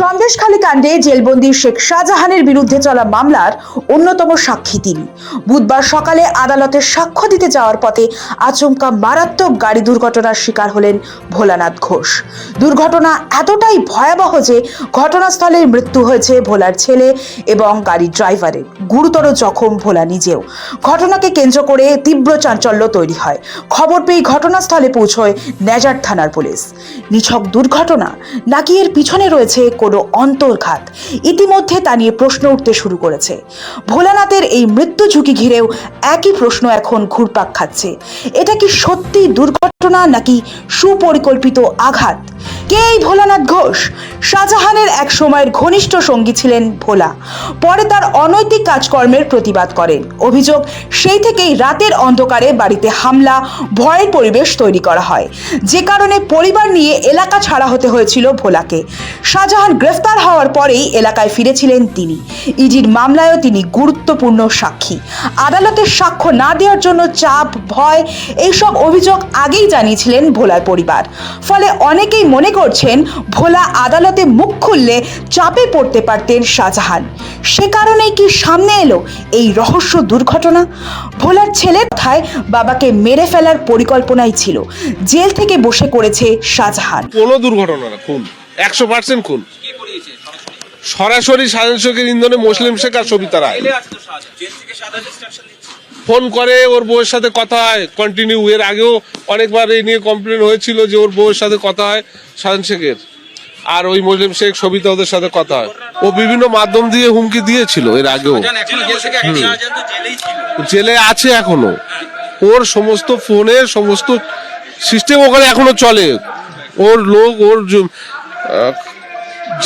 সন্দেশখালী কাণ্ডে জেলবন্দি শেখ শাহজাহানের বিরুদ্ধে চলা মামলার অন্যতম সাক্ষী তিনি। বুধবার সকালে আদালতে সাক্ষ্য দিতে যাওয়ার পথে আচমকা মারাত্মক গাড়ি দুর্ঘটনার শিকার হলেন ভোলানাথ ঘোষ। দুর্ঘটনা এতটাই ভয়াবহ যে ঘটনাস্থলেই মৃত্যু হয়েছে ভোলার ছেলে এবং গাড়ির ড্রাইভারের। গুরুতর জখম ভোলা নিজেও। ঘটনাকে কেন্দ্র করে তীব্র চাঞ্চল্য তৈরি হয়। খবর পেয়ে ঘটনাস্থলে পৌঁছয় নেজার থানার পুলিশ। নিছক দুর্ঘটনা নাকি এর পিছনে রয়েছে কোনো অন্তর্ঘাত? ইতিমধ্যে তা নিয়ে প্রশ্ন উঠতে শুরু করেছে। ভোলানাথের এই মৃত্যু ঝুঁকি ঘিরেও একই প্রশ্ন এখন ঘুরপাক খাচ্ছে। এটা কি সত্যি দুর্ঘটনা নাকি সুপরিকল্পিত আঘাত? কে এই ভোলানাথ ঘোষ? শাহজাহানের এক সময়ের ঘনিষ্ঠ সঙ্গী ছিলেন ভোলা। পরে তার অনৈতিক কাজকর্মের প্রতিবাদ করেন। অভিযোগ, সেই থেকেই রাতের অন্ধকারে বাড়িতে হামলা, ভয়ের পরিবেশ তৈরি করা হয়, যে কারণে পরিবার নিয়ে এলাকা ছাড়া হতে হয়েছিল ভোলাকে। শাহজাহান গ্রেফতার হওয়ার পরেই এলাকায় ফিরেছিলেন তিনি। ইডির মামলায়ও তিনি গুরুত্বপূর্ণ সাক্ষী। আদালতের সাক্ষ্য না দেওয়ার জন্য চাপ, ভয়, এইসব অভিযোগ আগেই জানিয়েছিলেন ভোলার পরিবার। ফলে অনেকেই মনে করছেন ভোলা আদালতে মুখ খুললে চাপে পড়তে পারতেন শাহজাহান। সে কারণেই কি সামনে এলো এই রহস্য দুর্ঘটনা? ভোলার ছেলের কথায় বাবাকে মেরে ফেলার পরিকল্পনাই ছিল। জেল থেকে বসে করেছে শাহজাহান। কোনো দুর্ঘটনা না, খুন, 100% খুন। সরাসরি শাহজাহান শেখের ইন্ধনে মুসলিম শেখ আর সবিতা রায় ফোন করে, ওর বউয়ের সাথে কথা হয় কন্টিনিউ। এর আগেও অনেকবার এই নিয়ে কমপ্লেন হয়েছিল যে ওর বউয়ের সাথে কথা হয় শাহজাহান শেখের, আর ওই মুসলিম শেখ সবিতা ওদের সাথে কথা হয়। ও বিভিন্ন মাধ্যম দিয়ে হুমকি দিয়েছিল এর আগেও। জেলে আছে এখনো। ওর সমস্ত ফোনের সমস্ত সিস্টেম ওখানে এখনো চলে। ওর লোক, ওর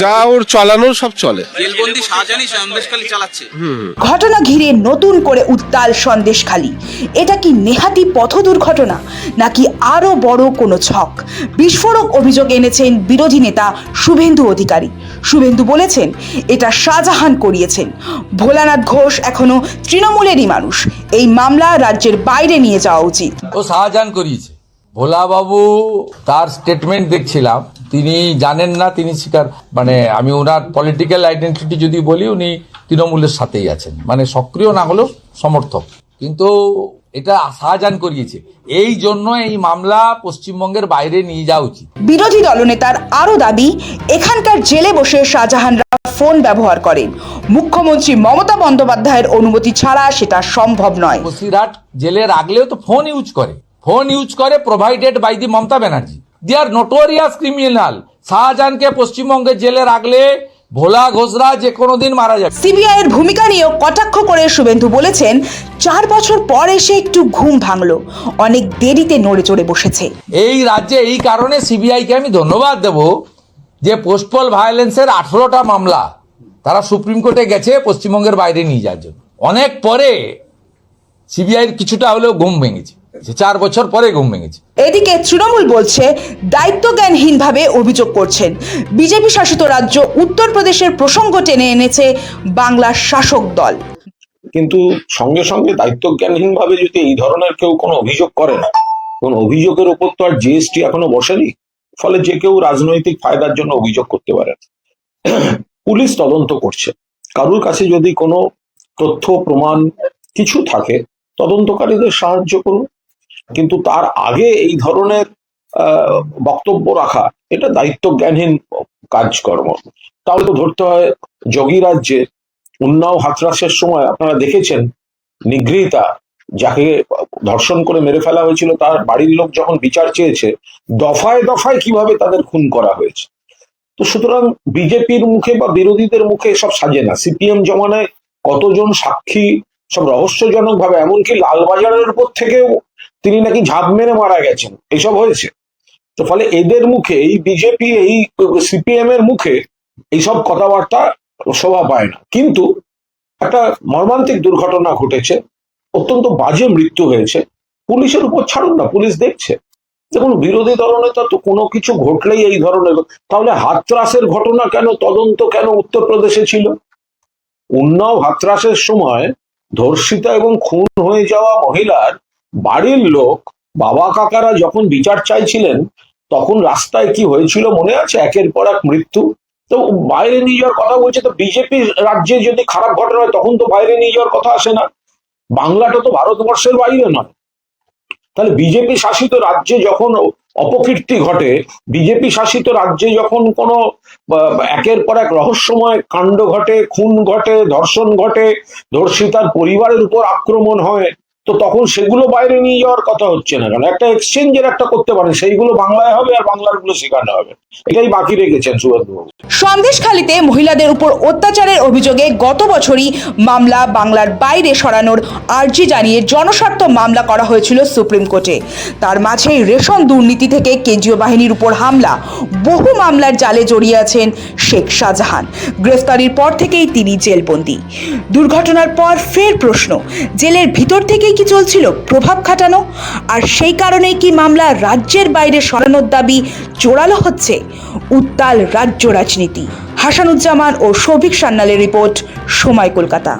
যা ওর চালানো সব চলে। ঘটনা ঘিরে নতুন করে উত্তাল সন্দেশখালী। এটা কি নেহাতি পথ দুর্ঘটনা নাকি আরো বড় কোনো ছক? বিস্ফোরক অভিযোগ এনেছেন বিরোধী নেতা শুভেন্দু অধিকারী। শুভেন্দু বলেছেন এটা শাহজাহান করিয়েছেন। ভোলানাথ ঘোষ এখনো তৃণমূলেরই মানুষ। এই মামলা রাজ্যের বাইরে নিয়ে যাওয়া উচিত। ও শাহজাহান করিয়েছে। ভোলা বাবু তার স্টেটমেন্ট দেখছিলাম, তিনি জানেন না, তিনি স্বীকার, আমি ওনার পলিটিক্যাল আইডেন্টিটি যদি বলি, উনি তৃণমূলের সাথেই আছেন, সক্রিয় না হলেও সমর্থক। কিন্তু এটা শাহজাহান করিয়েছে, এই জন্য এই মামলা পশ্চিমবঙ্গের বাইরে নিয়ে যাওয়া উচিত। বিরোধী দলনেতার আরো দাবি, এখানকার জেলে বসে শাহজাহানরা ফোন ব্যবহার করেন। মুখ্যমন্ত্রী মমতা বন্দ্যোপাধ্যায়ের অনুমতি ছাড়া সেটা সম্ভব নয়। বসিরহাট জেলে রাখলেও তো ফোন ইউজ করে provided by the Mamata Banerjee. They are notorious criminal. শাহজাহানকে পশ্চিমবঙ্গের জেলে রাখলে ভোলা ঘোষরা যে কোনো দিন মারা যাবে। সিবিআই এর ভূমিকা নিয়েও কটাক্ষ করে শুভেন্দু বলেছেন, 4 বছর পর এসে একটু ঘুম ভাঙলো, অনেক দেরিতে নড়ে চড়ে বসেছে। এই রাজ্যে এই কারণে সিবিআইকে আমি ধন্যবাদ দেব যে পোস্টপল ভায়োলেন্সের 18টা মামলা তারা সুপ্রিম কোর্টে গেছে পশ্চিমবঙ্গের বাইরে নিয়ে যাওয়ার জন্য। অনেক পরে সিবিআইয়ের কিছুটা হলেও ঘুম ভেঙেছে, 4 বছর পরে ঘুম ভেঙেছে। এদিকে তৃণমূল বলছে দায়িত্বজ্ঞানহীনভাবে অভিযোগ করছেন। বিজেপি শাসিত রাজ্য উত্তরপ্রদেশের প্রসঙ্গ টেনে এনেছে বাংলার শাসক দল। কিন্তু সঙ্গে সঙ্গে দায়িত্বজ্ঞানহীনভাবে যদি এই ধরনের কেউ কোনো অভিযোগ করে না, কোন অভিযোগের উপর তো আর জিএসটি এখনো বসেনি, ফলে যে কেউ রাজনৈতিক ফায়দার জন্য অভিযোগ করতে পারে। পুলিশ তদন্ত করছে, কারুর কাছে যদি কোনো তথ্য প্রমাণ কিছু থাকে তদন্তকারীদের সাহায্য করুন, কিন্তু তার আগে এই ধরনের বক্তব্য রাখা এটা দায়িত্বজ্ঞানহীন কাজকর্ম। তাহলে তো ধরতে হয় যোগী রাজ্যে উন্নাও হাতরাসের সময় আপনারা দেখেছেন নিগৃহীতা, যাকে ধর্ষণ করে মেরে ফেলা হয়েছিল, তার বাড়ির লোক যখন বিচার চেয়েছে, দফায় দফায় কিভাবে তাদের খুন করা হয়েছে। তো সুতরাং বিজেপির মুখে বা বিরোধীদের মুখে এসব সাজে না। সিপিএম জমানায় কতজন সাক্ষী সব রহস্যজনক ভাবে, এমনকি লালবাজারের উপর থেকেও তিনি নাকি ঝাঁপ মেরে মারা গেছেন, এসব হয়েছে। তো ফলে এদের মুখে, এই বিজেপি, এই সিপিএম এর মুখে এইসব কথাবার্তা শোভা পায় না। কিন্তু একটা মর্মান্তিক দুর্ঘটনা ঘটেছে, অত্যন্ত বাজে মৃত্যু হয়েছে, পুলিশের উপর ছাড়ুন না, পুলিশ দেখছে। দেখুন, বিরোধী দলনেতা তো কোনো কিছু ঘটলেই এই ধরনের, তাহলে হাতরাসের ঘটনা কেন, তদন্ত কেন উত্তরপ্রদেশে ছিল? উন্নাও হাতরাসের সময় ধর্ষিতা এবং খুন হয়ে যাওয়া মহিলার বাড়ির লোক, বাবা কাকারা যখন বিচার চাইছিলেন, তখন রাস্তায় কি হয়েছিল মনে আছে? একের পর এক মৃত্যু। তো বাইরে নিয়ে যাওয়ার কথা বলছে, তো বিজেপি রাজ্যে যদি খারাপ ঘটনা হয় তখন তো বাইরে নিয়ে যাওয়ার কথা আসে না। বাংলাটা তো ভারতবর্ষের বাইরে নয়। তাহলে বিজেপি শাসিত রাজ্যে যখন অপকীর্তি ঘটে, বিজেপি শাসিত রাজ্যে যখন কোনো একের পর এক রহস্যময় কাণ্ড ঘটে, খুন ঘটে, ধর্ষণ ঘটে, ধর্ষিতার পরিবারের উপর আক্রমণ হয়, তো তখন সেগুলো বাইরে নিয়ে যাওয়ার কথা হচ্ছে না কেন? একটা এক্সচেঞ্জের একটা করতে পারেন, সেইগুলো বাংলায় হবে আর বাংলার গুলো শেখানো হবে। এটাই বাকি রেখেছেন সুভাষবাবু। সন্দেশখালীতে মহিলাদের উপর অত্যাচারের অভিযোগে গত বছরই মামলা বাংলার বাইরে সরানোর আর্জি জানিয়ে জনস্বার্থ মামলা করা হয়েছিল সুপ্রিম কোর্টে। তার মাঝেই রেশন দুর্নীতি থেকে কেন্দ্রীয় বাহিনীর উপর হামলা, বহু মামলার জালে জড়িয়ে আছেন শেখ শাহজাহান। গ্রেফতারির পর থেকেই তিনি জেলবন্দি। দুর্ঘটনার পর ফের প্রশ্ন, জেলের ভিতর থেকেই কি চলছিল প্রভাব খাটানো? আর সেই কারণেই কি মামলা রাজ্যের বাইরে সরানোর দাবি জোরালো হচ্ছে? উত্তাল রাজ্য রাজনীতি। হাসানুজ্জামান ও শৌভিক সান্যালের রিপোর্ট, সময় কলকাতা।